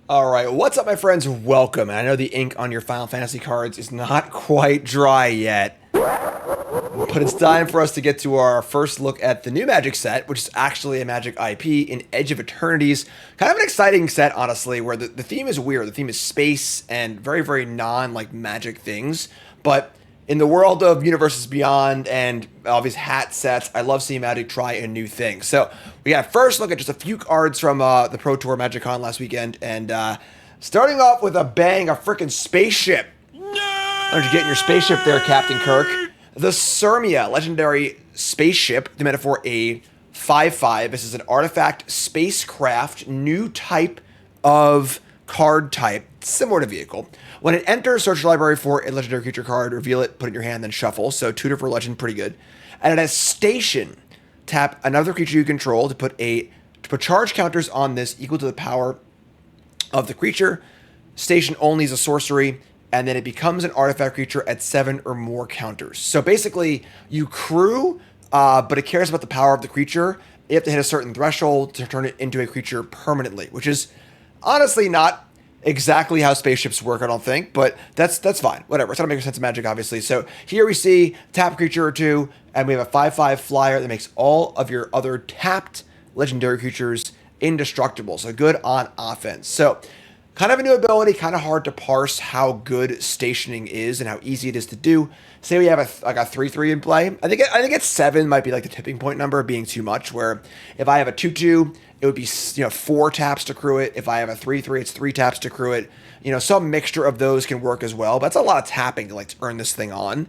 All right, what's up, my friends? Welcome. And I know the ink on your Final Fantasy cards is not quite dry yet, but it's time for us to get to our first look at the new Magic set, which is actually a Magic IP in Edge of Eternities. Kind of an exciting set, honestly, where the theme is weird. The theme is space and very, very non-like magic things, but in the world of Universes Beyond and all these hat sets, I love seeing Magic try a new thing. So we got first look at just a few cards from the Pro Tour MagicCon last weekend, and starting off with a bang, a freaking spaceship. Why don't you get in your spaceship there, Captain Kirk? The Sirmia, legendary spaceship, the metaphor a 5/5. This is an artifact spacecraft, new type of card type, similar to vehicle. When it enters, search your library for a legendary creature card, reveal it, put it in your hand, then shuffle. So tutor for legend, pretty good. And it has station. Tap another creature you control to put charge counters on this equal to the power of the creature. Station only is a sorcery, and then it becomes an artifact creature at 7 or more counters. So basically, you crew, but it cares about the power of the creature. You have to hit a certain threshold to turn it into a creature permanently, which is honestly not exactly how spaceships work, I don't think, but that's fine. Whatever. It's not making sense of Magic, obviously. So here we see tap creature or two, and we have a 5/5 flyer that makes all of your other tapped legendary creatures indestructible. So good on offense. So kind of a new ability, kind of hard to parse how good stationing is and how easy it is to do. Say we have a 3/3 in play. I think it's 7 might be like the tipping point number being too much, where if I have a 2/2, it would be 4 taps to crew it. If I have a 3/3, it's 3 taps to crew it. Some mixture of those can work as well, but that's a lot of tapping to earn this thing on.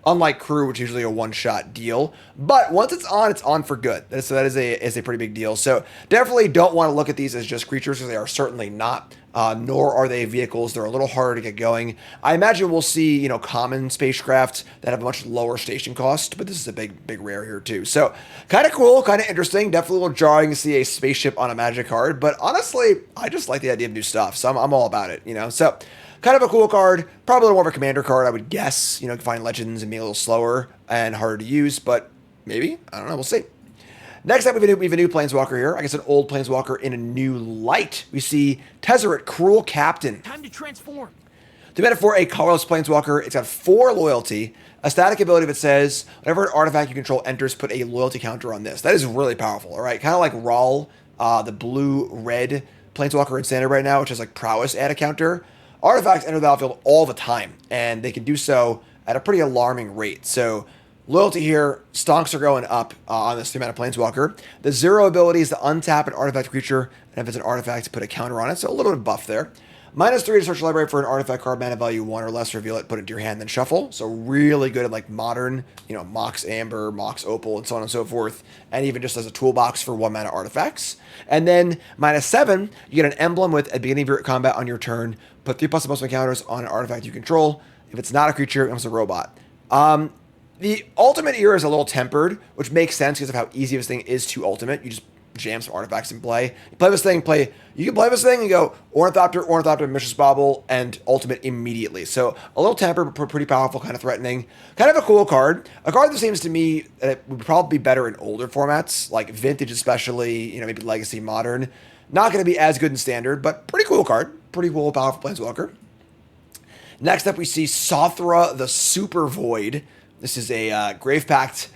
Unlike crew, which is usually a one-shot deal, but once it's on for good. So that is a pretty big deal. So definitely don't want to look at these as just creatures, because they are certainly not. Nor are they vehicles. They're a little harder to get going. I imagine we'll see, common spacecraft that have a much lower station cost, but this is a big rare here too. So kind of cool, kind of interesting. Definitely a little jarring to see a spaceship on a Magic card, but honestly, I just like the idea of new stuff, so I'm all about it. So kind of a cool card. Probably a little more of a commander card, I would guess. You can find legends and be a little slower and harder to use, but maybe, I don't know. We'll see. Next up, we have a new Planeswalker here. I guess an old Planeswalker in a new light. We see Tezzeret, Cruel Captain. Time to transform. To metaphor a colorless Planeswalker, it's got 4 loyalty. A static ability that says, whenever an artifact you control enters, put a loyalty counter on this. That is really powerful, all right? Kind of like Rawl, the blue-red Planeswalker in standard right now, which has prowess add a counter. Artifacts enter the battlefield all the time, and they can do so at a pretty alarming rate. So loyalty here, stonks are going up on this amount of Planeswalker. The 0 ability is to untap an artifact creature, and if it's an artifact, put a counter on it. So a little bit of buff there. -3 to search your library for an artifact card, mana value 1 or less, reveal it, put it into your hand, then shuffle. So really good at modern, Mox Amber, Mox Opal, and so on and so forth. And even just as a toolbox for 1 mana artifacts. And then -7, you get an emblem with, at the beginning of your combat on your turn, put 3++ counters on an artifact you control. If it's not a creature, it becomes a robot. The ultimate here is a little tempered, which makes sense because of how easy this thing is to ultimate. You just jam some artifacts in play. You play this thing, you can play this thing and go Ornithopter, Mishra's Bauble, and ultimate immediately. So a little tempered, but pretty powerful, kind of threatening. Kind of a cool card. A card that seems to me that it would probably be better in older formats, like Vintage especially, maybe Legacy, Modern. Not going to be as good in Standard, but pretty cool card. Pretty cool, powerful Planeswalker. Next up, we see Sothra, the Super Void. This is a Grave Pact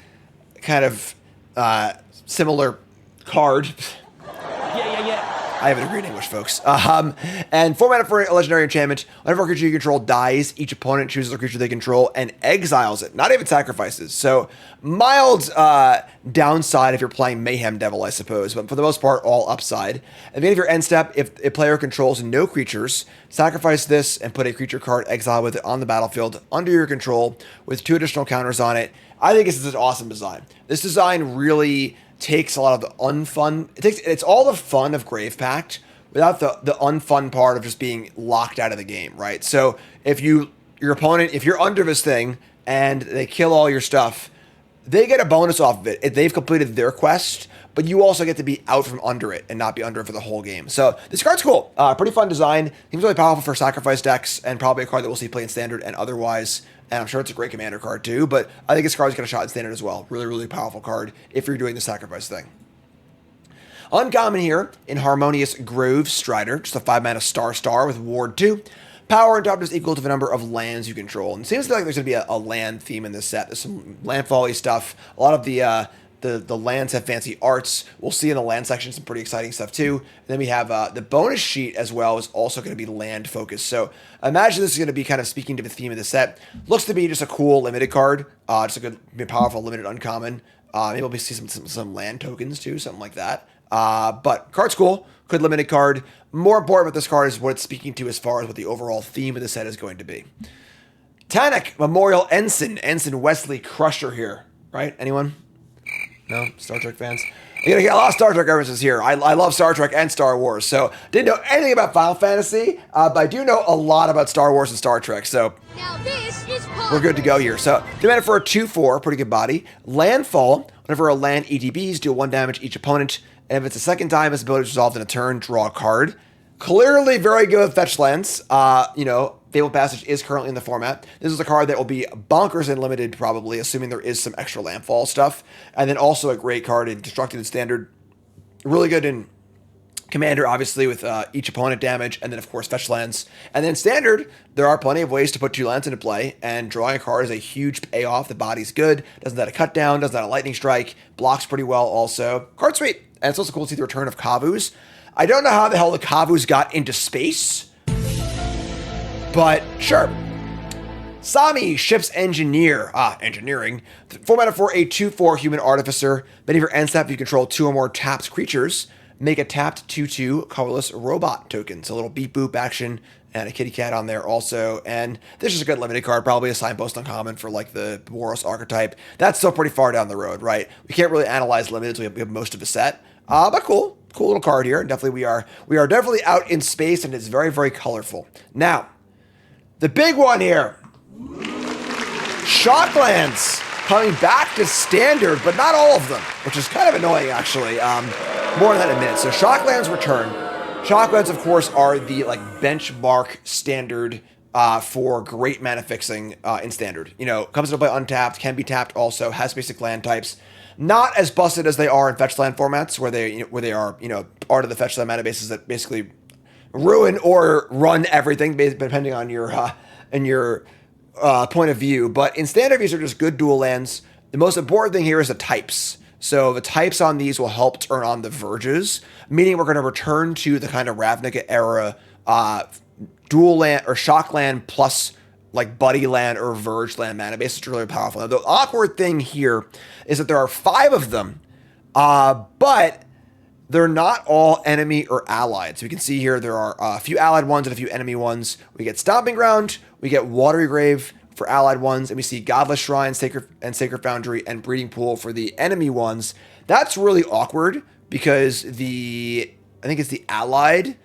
kind of similar card. Yeah. I have a degree in English, folks. And 4 mana for a legendary enchantment. Whenever a creature you control dies, each opponent chooses a creature they control and exiles it. Not even sacrifices. So mild downside if you're playing Mayhem Devil, I suppose. But for the most part, all upside. At the beginning of your end step, if a player controls no creatures, sacrifice this and put a creature card exile with it on the battlefield under your control with 2 additional counters on it. I think this is an awesome design. This design really takes a lot of the unfun. It's all the fun of Grave Pact without the unfun part of just being locked out of the game, right? So if your opponent, if you're under this thing and they kill all your stuff, they get a bonus off of it if they've completed their quest, but you also get to be out from under it and not be under it for the whole game. So this card's cool. Pretty fun design. Seems really powerful for sacrifice decks, and probably a card that we'll see play in Standard and otherwise. And I'm sure it's a great commander card too, but I think this card's got a shot in Standard as well. Really, really powerful card if you're doing the sacrifice thing. Uncommon here in Harmonious Grove Strider, just a 5-mana star with Ward 2. Power and toughness equal to the number of lands you control. And it seems like there's going to be a land theme in this set. There's some landfall-y stuff. A lot of the lands have fancy arts. We'll see in the land section some pretty exciting stuff too. And then we have the bonus sheet as well is also going to be land focused. So imagine this is going to be kind of speaking to the theme of the set. Looks to be just a cool limited card. Just a good, powerful limited uncommon. Maybe we'll see some land tokens too, something like that. But card's cool. Good limited card. More important with this card is what it's speaking to as far as what the overall theme of the set is going to be. Tannic, Memorial Ensign Wesley Crusher here. Right? Anyone? No? Star Trek fans? You're gonna get a lot of Star Trek references here. I love Star Trek and Star Wars, so didn't know anything about Final Fantasy, but I do know a lot about Star Wars and Star Trek, so now this is we're good to go here. So, demand for a 2/4, pretty good body. Landfall, whenever a land ETBs, deal 1 damage each opponent, and if it's the second time its ability is resolved in a turn, draw a card. Clearly very good with fetch lands. Fabled Passage is currently in the format. This is a card that will be bonkers and limited, probably, assuming there is some extra landfall stuff. And then also a great card in Destructed and Standard. Really good in Commander, obviously, with each opponent damage, and then, of course, fetch lands. And then Standard, there are plenty of ways to put 2 lands into play, and drawing a card is a huge payoff. The body's good, doesn't that a cut down, doesn't that a lightning strike, blocks pretty well also. Card sweet. And it's also cool to see the return of Kavus. I don't know how the hell the Kavus got into space, but sure. Sami, Ship's Engineer. Engineering. 4 mana for a 2/4 Human Artificer. Many of your end step, you control 2 or more tapped creatures. Make a tapped 2/2 colorless robot token. So a little beep boop action and a kitty cat on there also. And this is a good limited card, probably a signpost uncommon for like the Boros archetype. That's still pretty far down the road, right? We can't really analyze limited until we have most of the set. But cool. Cool little card here. Definitely we are definitely out in space, and it's very, very colorful. Now, the big one here. Shocklands coming back to Standard, but not all of them, which is kind of annoying, actually. More on that in a minute. So Shocklands return. Shocklands, of course, are the like benchmark standard for great mana fixing in Standard. You know, comes into play untapped, can be tapped also, has basic land types. Not as busted as they are in fetch land formats, where they are part of the fetch land mana bases that basically ruin or run everything, depending on your point of view. But in Standard, these are just good dual lands. The most important thing here is the types. So the types on these will help turn on the verges, meaning we're going to return to the kind of Ravnica era dual land or shock land plus like buddy land or verge land mana base. It's really powerful. Now, the awkward thing here is that there are 5 of them, but they're not all enemy or allied. So we can see here there are a few allied ones and a few enemy ones. We get Stomping Ground, we get Watery Grave for allied ones, and we see Godless Shrine, Sacred Foundry, and Breeding Pool for the enemy ones. That's really awkward because I think it's the allied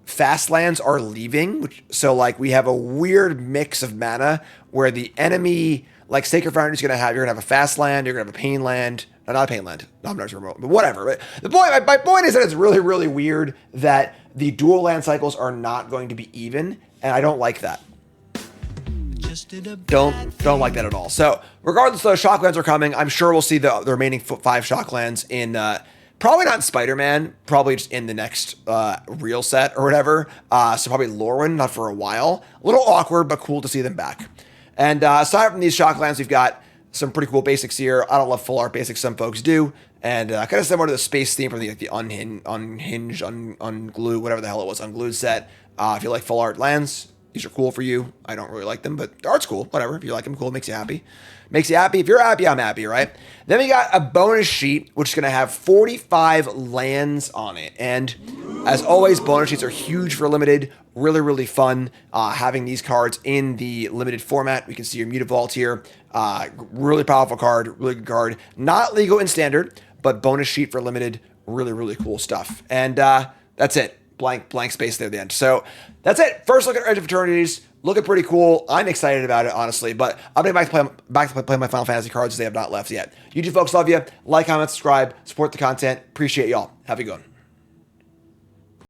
fast lands are leaving, so like we have a weird mix of mana where the enemy, like Sacred Foundry, you're gonna have a fast land, you're gonna have a pain land. No, not a pain land. No, I'm not sure, but whatever. But my point is that it's really, really weird that the dual land cycles are not going to be even, and I don't like that. Don't like that at all. So regardless, though, Shocklands are coming. I'm sure we'll see the remaining 5 Shocklands in probably not in Spider-Man, probably just in the next real set or whatever. So probably Lorwyn, not for a while. A little awkward, but cool to see them back. And aside from these Shocklands, we've got some pretty cool basics here. I don't love full art basics, some folks do. And kind of similar to the space theme from the Unhinged, Unglue, whatever the hell it was, Unglued set. If you like full art lands, these are cool for you. I don't really like them, but the art's cool. Whatever. If you like them, cool. It makes you happy. Makes you happy. If you're happy, I'm happy, right? Then we got a bonus sheet, which is going to have 45 lands on it. And as always, bonus sheets are huge for limited. Really, really fun having these cards in the limited format. We can see your Mutavault here. Really powerful card. Really good card. Not legal in Standard, but bonus sheet for limited. Really, really cool stuff. And that's it. Blank space there at the end. So that's it. First look at Edge of Eternities. Looking pretty cool. I'm excited about it, honestly. But I'll be back to play my Final Fantasy cards as they have not left yet. You two folks, love you. Like, comment, subscribe, support the content. Appreciate y'all. Have a good one.